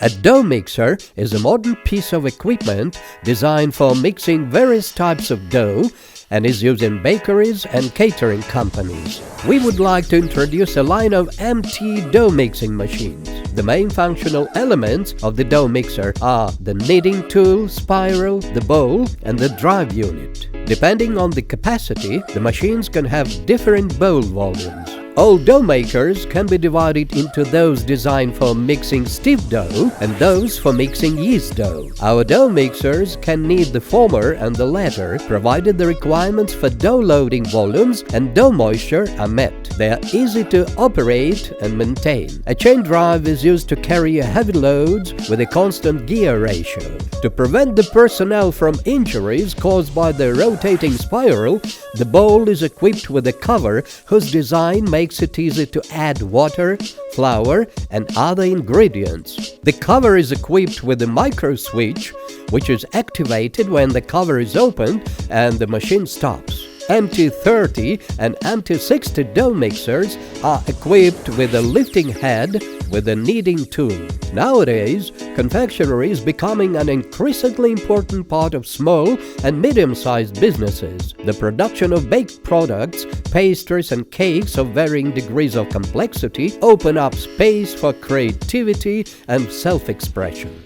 A dough mixer is a modern piece of equipment designed for mixing various types of dough and is used in bakeries and catering companies. We would like to introduce a line of MT dough mixing machines. The main functional elements of the dough mixer are the kneading tool, spiral, the bowl, and the drive unit. Depending on the capacity, the machines can have different bowl volumes. All dough makers can be divided into those designed for mixing stiff dough and those for mixing yeast dough. Our dough mixers can knead the former and the latter, provided the requirements for dough loading volumes and dough moisture are met. They are easy to operate and maintain. A chain drive is used to carry heavy loads with a constant gear ratio. To prevent the personnel from injuries caused by the rotating spiral, the bowl is equipped with a cover whose design makes it easy to add water, flour, and other ingredients. The cover is equipped with a micro switch, which is activated when the cover is opened and the machine stops. MT30 and MT60 dough mixers are equipped with a lifting head with a kneading tool. Nowadays, confectionery is becoming an increasingly important part of small and medium-sized businesses. The production of baked products, pastries and cakes of varying degrees of complexity open up space for creativity and self-expression.